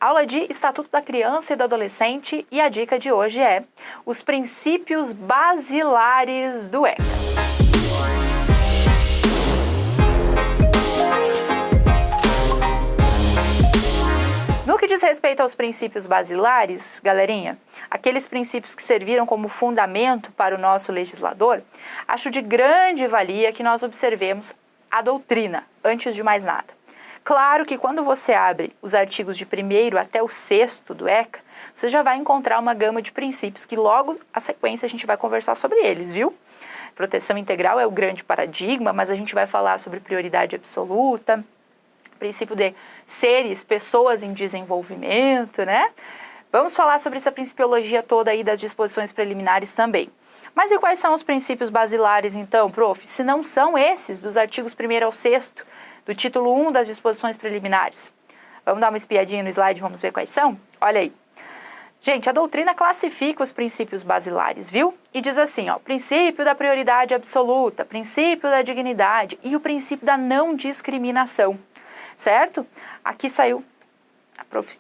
Aula de Estatuto da Criança e do Adolescente e a dica de hoje é os princípios basilares do ECA. No que diz respeito aos princípios basilares, galerinha, aqueles princípios que serviram como fundamento para o nosso legislador, acho de grande valia que nós observemos a doutrina, antes de mais nada. Claro que quando você abre os artigos de 1º até o 6º do ECA, você já vai encontrar uma gama de princípios que logo a sequência a gente vai conversar sobre eles, viu? Proteção integral é o grande paradigma, mas a gente vai falar sobre prioridade absoluta, princípio de seres, pessoas em desenvolvimento, né? Vamos falar sobre essa principiologia toda aí das disposições preliminares também. Mas e quais são os princípios basilares então, prof? Se não são esses dos artigos 1º ao 6º, do título 1 das disposições preliminares. Vamos dar uma espiadinha no slide, vamos ver quais são? Olha aí. Gente, a doutrina classifica os princípios basilares, viu? E diz assim, ó, princípio da prioridade absoluta, princípio da dignidade e o princípio da não discriminação, certo? Aqui saiu a prof...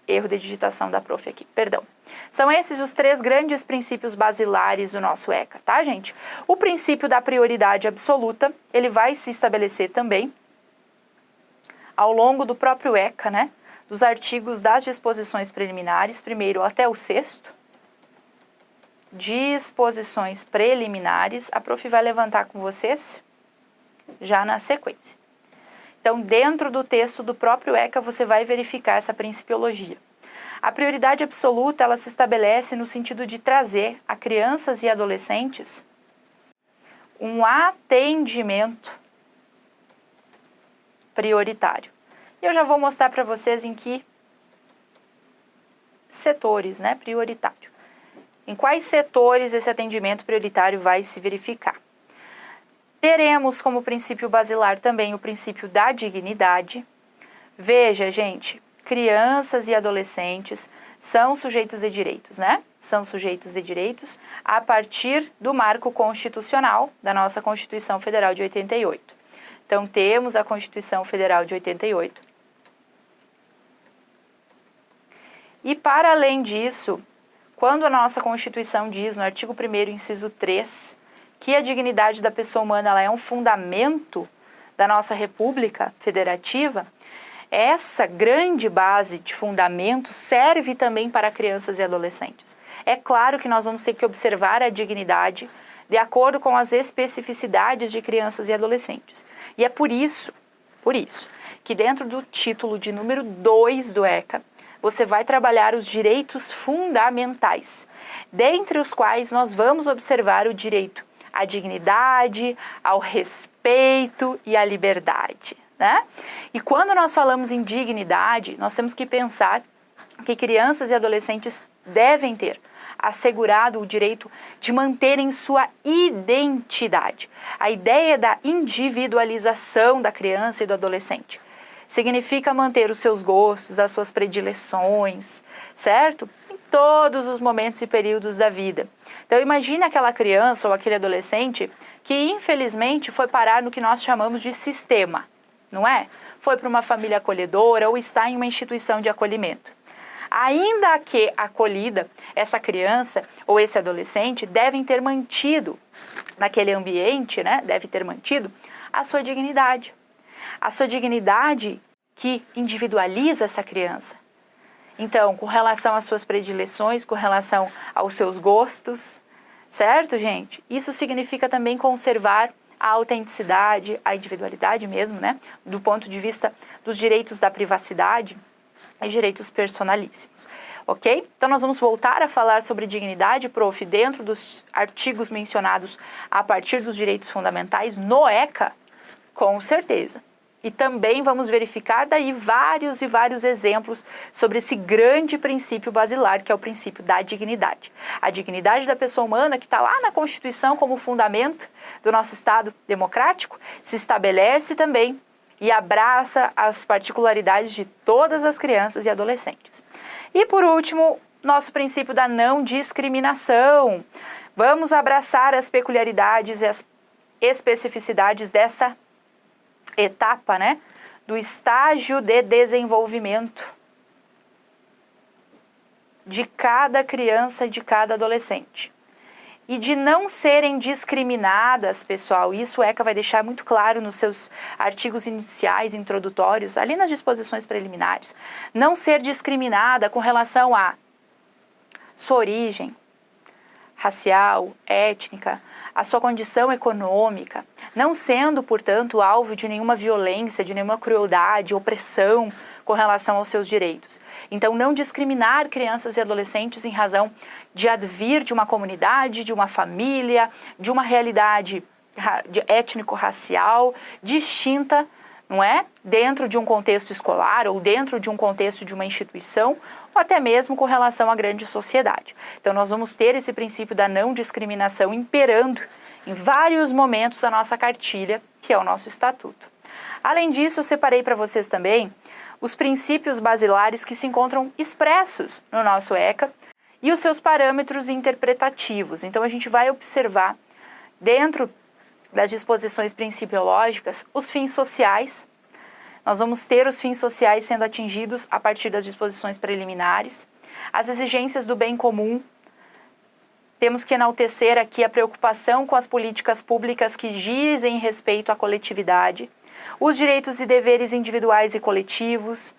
erro de digitação da prof aqui, perdão. São esses os 3 grandes princípios basilares do nosso ECA, tá, gente? O princípio da prioridade absoluta, ele vai se estabelecer também ao longo do próprio ECA, né? Dos artigos das disposições preliminares, 1º até o 6º. Disposições preliminares, a prof vai levantar com vocês já na sequência. Então, dentro do texto do próprio ECA, você vai verificar essa principiologia. A prioridade absoluta, ela se estabelece no sentido de trazer a crianças e adolescentes um atendimento prioritário. E eu já vou mostrar para vocês em que setores, né, prioritário. Em quais setores esse atendimento prioritário vai se verificar. Teremos como princípio basilar também o princípio da dignidade. Veja, gente, crianças e adolescentes são sujeitos de direitos, né? São sujeitos de direitos a partir do marco constitucional da nossa Constituição Federal de 88. Então, temos a Constituição Federal de 88. E, para além disso, quando a nossa Constituição diz, no artigo 1º, inciso 3, que a dignidade da pessoa humana ela é um fundamento da nossa República Federativa, essa grande base de fundamento serve também para crianças e adolescentes. É claro que nós vamos ter que observar a dignidade de acordo com as especificidades de crianças e adolescentes. E é por isso que dentro do título de número 2 do ECA, você vai trabalhar os direitos fundamentais, dentre os quais nós vamos observar o direito à dignidade, ao respeito e à liberdade, né? E quando nós falamos em dignidade, nós temos que pensar que crianças e adolescentes devem ter assegurado o direito de manterem sua identidade. A ideia da individualização da criança e do adolescente significa manter os seus gostos, as suas predileções, certo? Em todos os momentos e períodos da vida. Então imagine aquela criança ou aquele adolescente que infelizmente foi parar no que nós chamamos de sistema, não é? Foi para uma família acolhedora ou está em uma instituição de acolhimento. Ainda que acolhida, essa criança ou esse adolescente devem ter mantido naquele ambiente, né? Deve ter mantido a sua dignidade. A sua dignidade que individualiza essa criança. Então, com relação às suas predileções, com relação aos seus gostos, certo, gente? Isso significa também conservar a autenticidade, a individualidade mesmo, né? Do ponto de vista dos direitos da privacidade e direitos personalíssimos, ok? Então, nós vamos voltar a falar sobre dignidade, prof, dentro dos artigos mencionados a partir dos direitos fundamentais no ECA, com certeza. E também vamos verificar daí vários e vários exemplos sobre esse grande princípio basilar, que é o princípio da dignidade. A dignidade da pessoa humana, que está lá na Constituição como fundamento do nosso Estado democrático, se estabelece também e abraça as particularidades de todas as crianças e adolescentes. E por último, nosso princípio da não discriminação. Vamos abraçar as peculiaridades e as especificidades dessa etapa, né, do estágio de desenvolvimento de cada criança e de cada adolescente. E de não serem discriminadas, pessoal, isso o ECA vai deixar muito claro nos seus artigos iniciais, introdutórios, ali nas disposições preliminares, não ser discriminada com relação a sua origem racial, étnica, a sua condição econômica, não sendo, portanto, alvo de nenhuma violência, de nenhuma crueldade, opressão com relação aos seus direitos. Então, não discriminar crianças e adolescentes em razão de advir de uma comunidade, de uma família, de uma realidade étnico-racial distinta, não é? Dentro de um contexto escolar ou dentro de um contexto de uma instituição, ou até mesmo com relação à grande sociedade. Então, nós vamos ter esse princípio da não discriminação imperando em vários momentos da nossa cartilha, que é o nosso estatuto. Além disso, eu separei para vocês também os princípios basilares que se encontram expressos no nosso ECA e os seus parâmetros interpretativos. Então, a gente vai observar, dentro das disposições principiológicas, os fins sociais. Nós vamos ter os fins sociais sendo atingidos a partir das disposições preliminares, as exigências do bem comum. Temos que enaltecer aqui a preocupação com as políticas públicas que dizem respeito à coletividade, os direitos e deveres individuais e coletivos,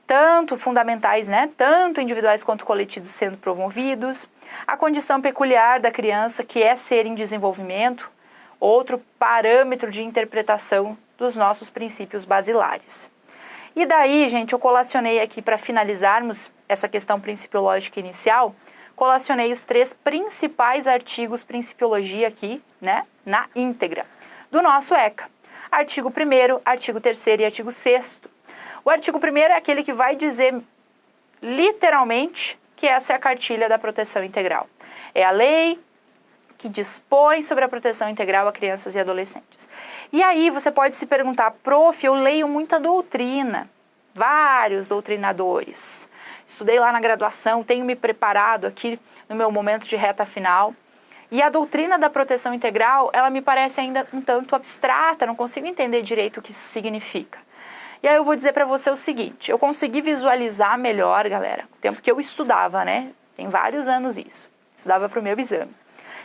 tanto fundamentais, né, tanto individuais quanto coletivos sendo promovidos, a condição peculiar da criança, que é ser em desenvolvimento, outro parâmetro de interpretação dos nossos princípios basilares. E daí, gente, eu colacionei aqui, para finalizarmos essa questão principiológica inicial, colacionei os 3 principais artigos principiologia aqui, né, na íntegra, do nosso ECA. Artigo 1º, artigo 3º e artigo 6º. O artigo 1º é aquele que vai dizer, literalmente, que essa é a cartilha da proteção integral. É a lei que dispõe sobre a proteção integral a crianças e adolescentes. E aí você pode se perguntar, prof, eu leio muita doutrina, vários doutrinadores. Estudei lá na graduação, tenho me preparado aqui no meu momento de reta final. E a doutrina da proteção integral, ela me parece ainda um tanto abstrata, não consigo entender direito o que isso significa. E aí eu vou dizer para você o seguinte, eu consegui visualizar melhor, galera, o tempo que eu estudava, né? Tem vários anos isso, estudava para o meu exame.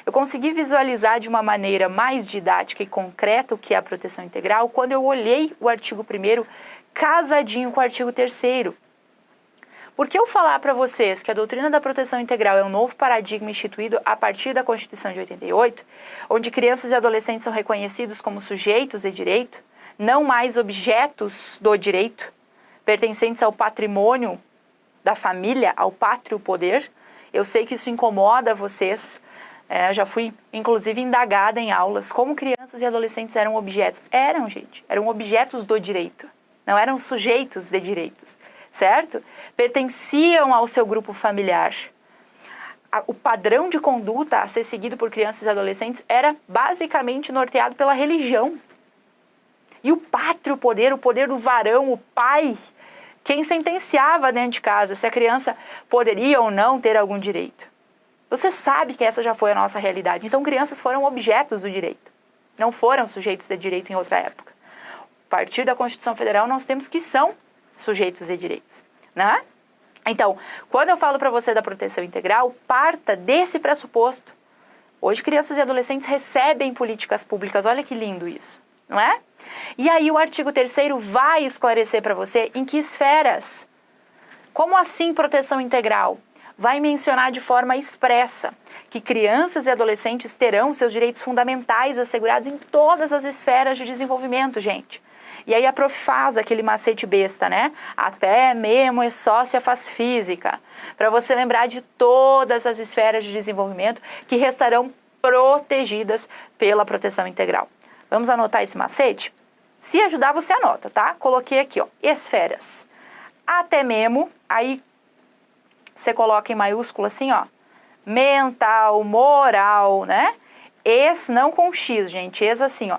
Eu consegui visualizar de uma maneira mais didática e concreta o que é a proteção integral quando eu olhei o artigo 1º casadinho com o artigo 3º. Porque eu falar para vocês que a doutrina da proteção integral é um novo paradigma instituído a partir da Constituição de 88, onde crianças e adolescentes são reconhecidos como sujeitos de direito, não mais objetos do direito, pertencentes ao patrimônio da família, ao pátrio poder, eu sei que isso incomoda vocês. Já fui, inclusive, indagada em aulas como crianças e adolescentes eram objetos. Eram, gente, eram objetos do direito, não eram sujeitos de direitos, certo? Pertenciam ao seu grupo familiar. O padrão de conduta a ser seguido por crianças e adolescentes era basicamente norteado pela religião. E o pátrio poder, o poder do varão, o pai, quem sentenciava dentro de casa se a criança poderia ou não ter algum direito. Você sabe que essa já foi a nossa realidade. Então, crianças foram objetos do direito. Não foram sujeitos de direito em outra época. A partir da Constituição Federal, nós temos que são sujeitos de direitos, né? Então, quando eu falo para você da proteção integral, parta desse pressuposto. Hoje, crianças e adolescentes recebem políticas públicas. Olha que lindo isso, não é? E aí, o artigo 3º vai esclarecer para você em que esferas. Como assim proteção integral? Vai mencionar de forma expressa que crianças e adolescentes terão seus direitos fundamentais assegurados em todas as esferas de desenvolvimento, gente. E aí a prof faz aquele macete besta, né? Até mesmo é sócia faz física, para você lembrar de todas as esferas de desenvolvimento que restarão protegidas pela proteção integral. Vamos anotar esse macete? Se ajudar, você anota, tá? Coloquei aqui, ó, esferas. Até mesmo, aí você coloca em maiúsculo assim, ó, mental, moral, né? Não com X, gente, assim, ó,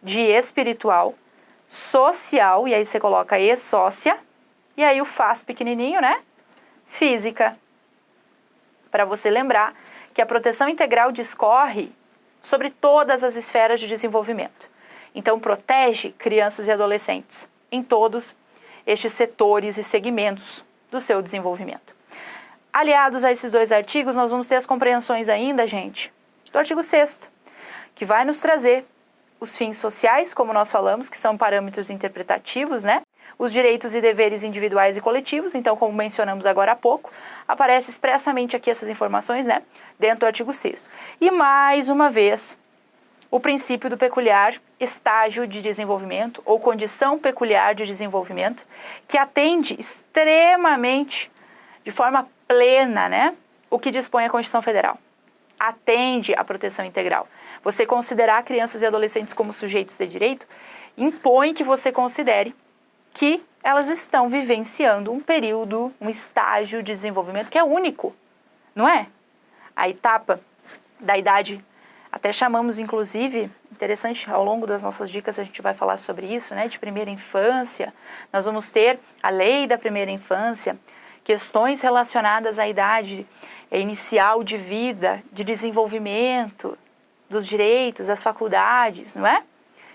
de espiritual, social, e aí você coloca sócia, e aí o faz pequenininho, né? Física. Para você lembrar que a proteção integral discorre sobre todas as esferas de desenvolvimento. Então, protege crianças e adolescentes em todos estes setores e segmentos do seu desenvolvimento. Aliados a esses dois artigos, nós vamos ter as compreensões ainda, gente, do artigo 6º, que vai nos trazer os fins sociais, como nós falamos, que são parâmetros interpretativos, né? Os direitos e deveres individuais e coletivos, então, como mencionamos agora há pouco, aparece expressamente aqui essas informações, né? Dentro do artigo 6º. E, mais uma vez, o princípio do peculiar estágio de desenvolvimento ou condição peculiar de desenvolvimento, que atende extremamente, de forma plena, né, o que dispõe a Constituição Federal. Atende à proteção integral. Você considerar crianças e adolescentes como sujeitos de direito impõe que você considere que elas estão vivenciando um período, um estágio de desenvolvimento que é único, não é? A etapa da idade, até chamamos inclusive, interessante, ao longo das nossas dicas a gente vai falar sobre isso, né, de primeira infância. Nós vamos ter a lei da primeira infância, questões relacionadas à idade inicial de vida, de desenvolvimento, dos direitos, das faculdades, não é?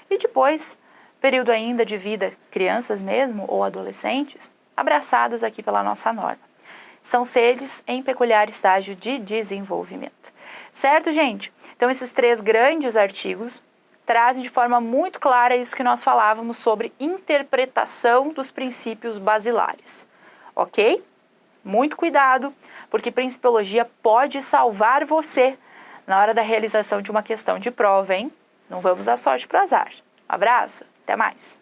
E depois, período ainda de vida, crianças mesmo ou adolescentes, abraçadas aqui pela nossa norma. São seres em peculiar estágio de desenvolvimento. Certo, gente? Então, esses 3 grandes artigos trazem de forma muito clara isso que nós falávamos sobre interpretação dos princípios basilares. Ok? Muito cuidado, porque Principiologia pode salvar você na hora da realização de uma questão de prova, hein? Não vamos dar sorte para o azar. Um abraço, até mais!